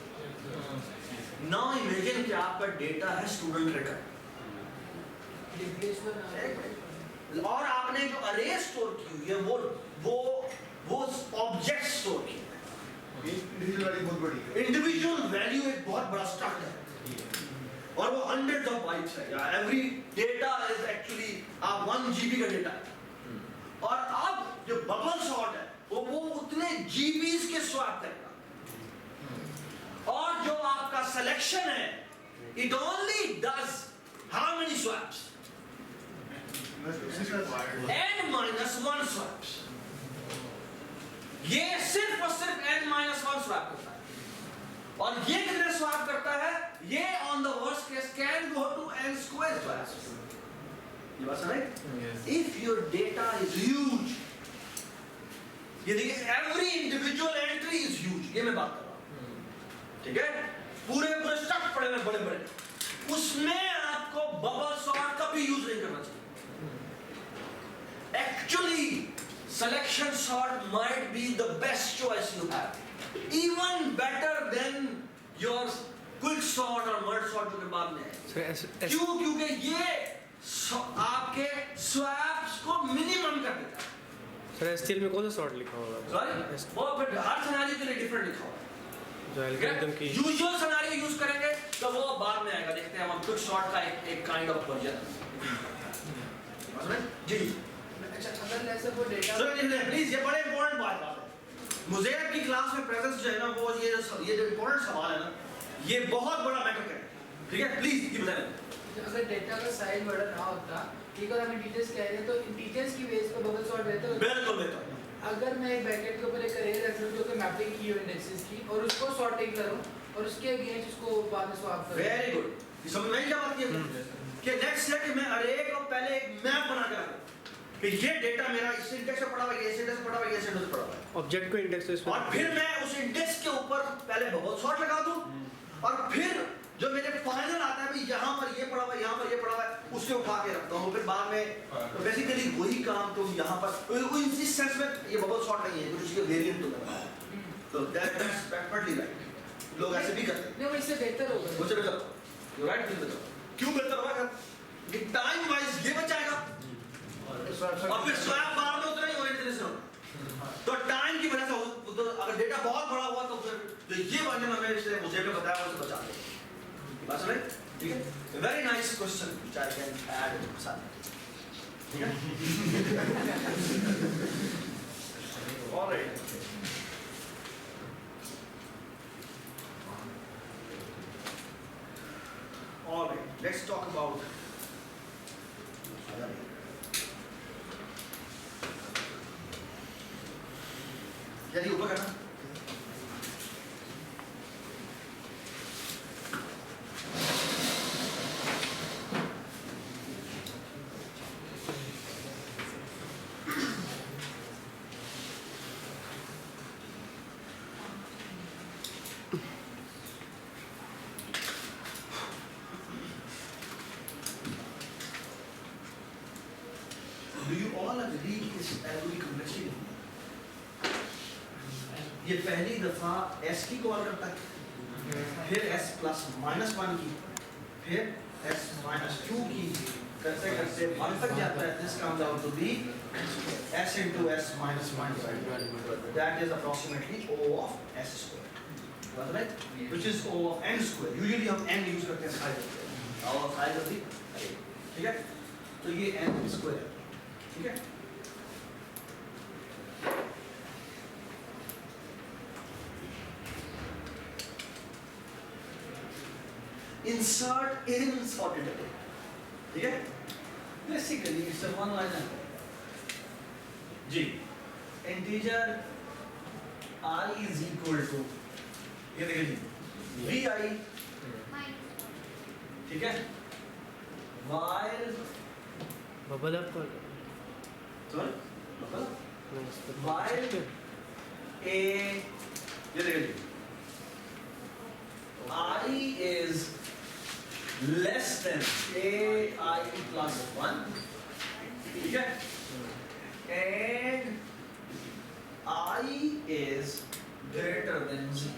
नाउ इमेजिन कि आपका डेटा है स्टूडेंट रिकॉर्ड और आपने जो अरे स्टोर की हुई है वो ऑब्जेक्ट स्टोर की है। इंडिविजुअल वैल्यू बहुत बड़ी है। इंडिविजुअल वैल्यू एक बहुत बड़ा स्ट्रक्चर है और वो हंड्रेड्स ऑफ बाइट्स है या एवरी डेटा इज एक्चुअली आप 1 GB का डेटा है और अब जो बबल सॉर्ट है वो उतने GBs के स्वैप करेगा और जो आपका सिलेक्शन है it only does how many swaps? n-1 swaps. ये सिर्फ और सिर्फ n-1 स्वैप करता है और ये कितने स्वैप करता है? ये on the worst case can go to n square swaps. ये बात समझ? If your data is huge, ये देखिए every individual entry is huge, ये मैं बात कर रहा हूं, ठीक है? पूरे स्टक पड़े हुए बड़े बड़े, उसमें आपको बबल सॉर्ट कभी यूज नहीं करना चाहिए। Actually, selection sort might be the best choice you have, even better than your quick sort or merge sort जो के बाद में है। क्यों? क्योंकि ये आपके swaps को minimum कर देता है। सर STL में कौन सा सॉर्ट लिखा होगा? Sorry, वो फिर हर सिनेरियो के लिए डिफरेंट लिखा हुआ है। जो एल्गोरिथम की यूजुअल सिनेरियो यूज करेंगे तो वो बाद में आएगा, देखते हैं हम क्विक सॉर्ट का एक काइंड ऑफ वर्जन। जी अच्छा, अगर ऐसे वो डेटा प्लीज, ये बड़े इंपॉर्टेंट बात है। मुझे आपकी क्लास में प्रेजेंस जो है ना वो ये जो इंपॉर्टेंट सवाल है ना ये बहुत बड़ा मैटर करे, ठीक है? प्लीज ये बताएं। अगर डेटा का साइज बड़ा ना होता, ठीक है, हम इंटीजर्स कह रहे हैं तो इंटीजर्स की बेस पर बबल सॉर्ट रहता है। बिल्कुल बेहतर। अगर मैं एक ब्रैकेट के ऊपर एक अरे रख लूं जो कि मैपिंग की हो इंडेक्सेस की और उसको सॉर्टिंग करूं और उसके अगेंस्ट उसको बाद में स्वैप करूं। Very good. ये समझ में क्या बात की कि नेक्स्ट से कि मैं अरे को पहले एक मैप बना के रखूं कि ये डेटा मेरा इस इंडेक्स पे पड़ा हुआ है, ये इस इंडेक्स पे पड़ा हुआ है, ये इस इंडेक्स पे पड़ा हुआ है ऑब्जेक्ट को इंडेक्स पे और फिर मैं उस इंडेक्स के ऊपर पहले बबल सॉर्ट लगा दूं और फिर जो मेरे फाइनल आता है भाई यहाँ पर ये पड़ा हुआ है, यहाँ पर ये पड़ा हुआ है, उससे उठा के रखता हूँ। फिर बाद में तो बेसिकली वही काम तो यहाँ पर इस सेंस में ये बबल सॉर्ट नहीं है, कुछ उसके वेरिएंट तो करना है। तो दैट्स परफेक्टली राइट, लोग ऐसे भी करते हैं। नहीं, वो इससे बेहतर होगा। मुझे बेहतर यू राइट, क्यों बेहतर होगा? कि टाइम वाइज ये बचाएगा और फिर स्वैप बाद में उतना ही ओरिएंटेशन होगा। तो टाइम की वजह से तो अगर डेटा बहुत बड़ा हुआ तो फिर जो ये वर्जन हमें इसलिए मुझे भी बताया वो बचा देगा। बात समझ? ठीक है? Very nice question which I can add साथ में, ठीक है? Alright, alright, let's talk about यदि ऊपर करना ये पहली दफा s की कॉल करता है, फिर s प्लस माइनस 1 की, फिर s माइनस 2 की, करते करते 1 तक जाता है. This comes out to be s into s minus 1. That is approximately O of s square. Got it? Which is O of n square. Usually हम n use करते हैं size of the size of the array. ठीक है? तो ये n square है. ठीक है? Insert in sorted array. ठीक है? Basically it's a one liner. Ji. Integer I is equal to, ये देखिए जी, vi, ठीक है, while बबल अप कर sorry, while a, ये देखिए जी, I is less than ai plus 1, ठीक है, and I is greater than 0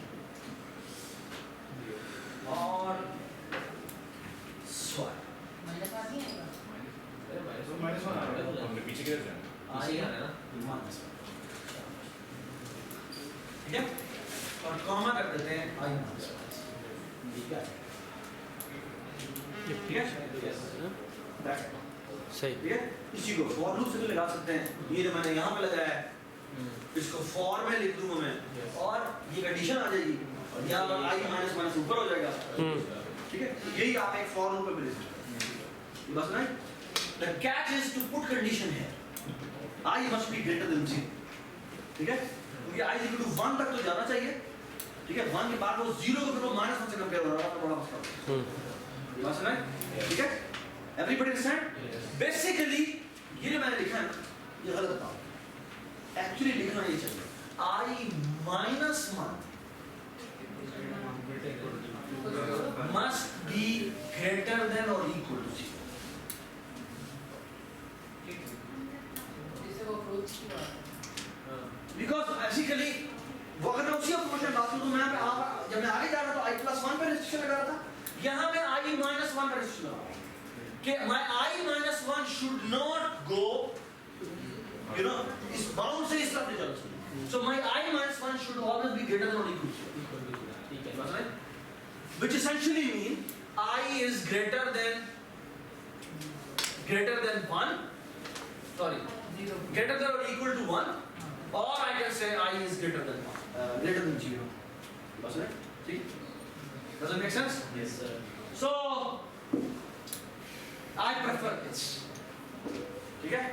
or so minus आ नहीं आएगा माइनस 1 आ रहा है. हमने पीछे किधर जाना आई आ रहा है ना माइनस, ठीक है, और कॉमा कर देते हैं आई माइनस, ठीक है, ठीक है, सही. ठीक है, इसी को फॉर लूप से भी लगा सकते हैं. ये जो मैंने यहाँ पे लगाया है इसको फॉर में लिख दूंगा मैं, और ये कंडीशन आ जाएगी और यहाँ पर आई माइनस माइनस ऊपर हो जाएगा. ठीक है, यही आप एक फॉर लूप में भी लिख सकते हैं. ये बस नहीं, the catch is to put condition here. I must be greater than 0. ठीक है, क्योंकि I is equal to 1 तक तो जाना चाहिए. ठीक है, 1 के बाद वो 0 को फिर वो माइनस 1 से कंपेयर हो रहा है, तो बड़ा मसला है. ये बस नहीं, ठीक है, everybody understand? Basically ये जो मैंने लिखा है ना, ये गलत था. एक्चुअली लिखना ये चाहिए I minus 1 must be greater than or equal to 0. जैसे वो अप्रोच की बात है Because basically वो अगर मैं उसी ऑपरेशन बात करूं तो मैं यहाँ पे जब मैं आगे जा रहा था I plus 1 पे रेस्ट्रिक्शन लगा रहा था, यहाँ पे I minus 1 पे रेस्ट्रिक्शन लगा रहा हूं कि my I minus 1 should not go, you know, इस बाउंड से इस तरफ ले जाना चाहिए. So my I minus 1 should always be greater than or equal to 0. ठीक है, बात है? Which essentially mean I is greater than 1, sorry, greater than or equal to 1, or I can say I is greater than 0. Does it? See? Does it make sense? Yes sir. So I prefer this. ठीक है?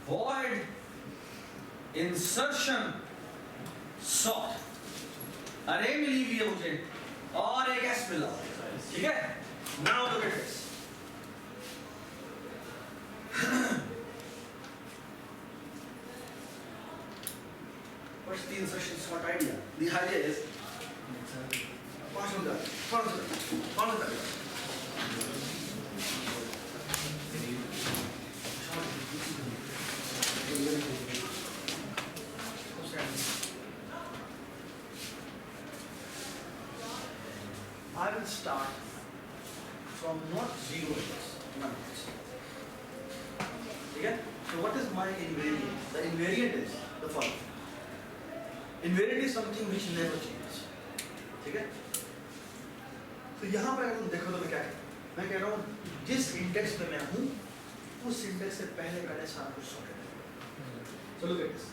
Void insertion sort. अरे मिली हुई है मुझे और एक S मिला. ठीक है? Now look at this. What's the insertion sort idea? The idea is follow that. I will start from not 0 index, numbers. Okay? So what is my invariant? The invariant is the following. Invariant is something which never changes. ठीक है? तो यहाँ पर अगर तुम देखो तो मैं क्या कहता हूँ? मैं कह रहा हूँ जिस इंडेक्स पे मैं हूँ उस इंडेक्स से पहले मैंने सारा कुछ सॉर्टेड है. So look at this.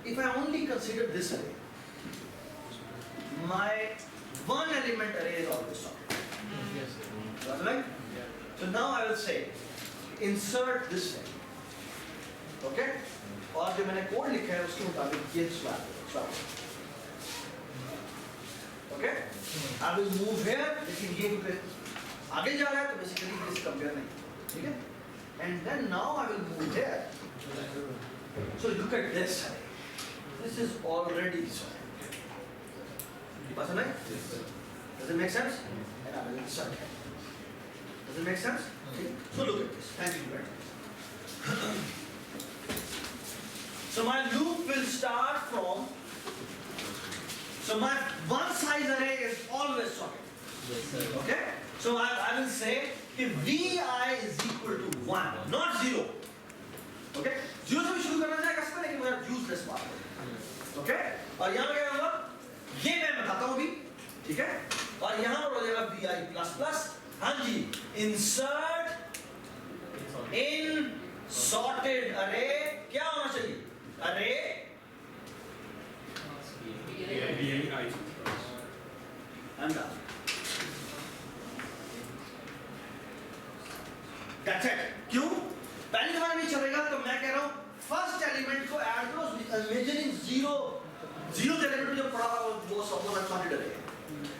If I only consider this array, my one element array is always sorted. That's right? So now I will say insert this thing. Okay? और जो मैंने कोड लिखा है उसके मुताबिक ये swap. Okay? I will move here, लेकिन ये आगे जा रहा है तो basically this compare नहीं. ठीक है? And then now I will move here. So look at this. This is already sorted. Does it make sense? And I will insert here. Does it make sense? Okay. So look at this. Thank you very much. So my loop will will start from, so my one size array is always sorted. Okay? So I will say if vi is equal to 1, not 0. Okay? 0 से भी शुरू करना चाहिए कसम लेकिन मुझे use this part. Okay? और यहाँ क्या होगा? ये मैं बताता हूँ अभी. ठीक है? और यहाँ पर हो जाएगा vi plus plus. हाँ जी. Insert in sorted array क्या होना चाहिए? Array and done. That's it. क्यों? पहली बार नहीं चलेगा तो मैं कह रहा हूँ फर्स्ट एलिमेंट को ऐड करो इमेजिनिंग जीरो एलिमेंट जो पड़ा हुआ वो सब को सॉर्टेड रहेगा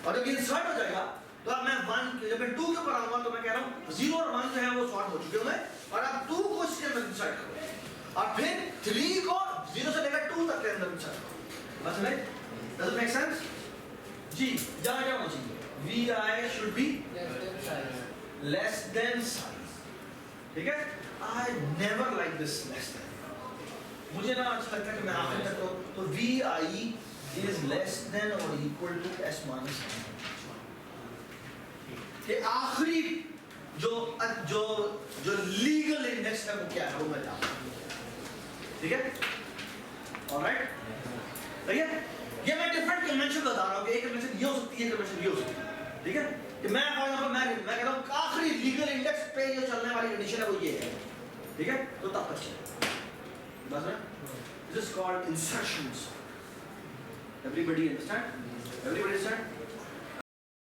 और जब ये इंसर्ट हो जाएगा तो अब मैं 1 जब मैं 2 के ऊपर आऊंगा तो मैं कह रहा हूँ 0 और 1 जो है वो सॉर्ट हो चुके होंगे और अब 2 को इसके अंदर इंसर्ट करो और फिर 3 को 0 से लेकर 2 तक के अंदर इंसर्ट करो बस नहीं डज इट मेक सेंस जी यहाँ क्या होना चाहिए vi should be less than size ठीक है I never like this less than मुझे ना अच्छा लगता है कि मैं आखिर तक तो vi is less than or equal to s minus कि आखिरी जो लीगल इंडेक्स है वो क्या है वो मैं जानता हूँ ठीक है ऑलराइट ठीक है ये मैं डिफरेंट कन्वेंशन बता रहा हूँ कि एक कन्वेंशन ये हो सकती है कन्वेंशन ये हो सकती है ठीक है कि मैं फॉर एग्जांपल मैं कह रहा हूँ आखिरी लीगल इंडेक्स पे जो चलने वाली कंडीशन है वो ये है ठीक है तो तब तक चलेगा बस ना this is called insertion everybody understand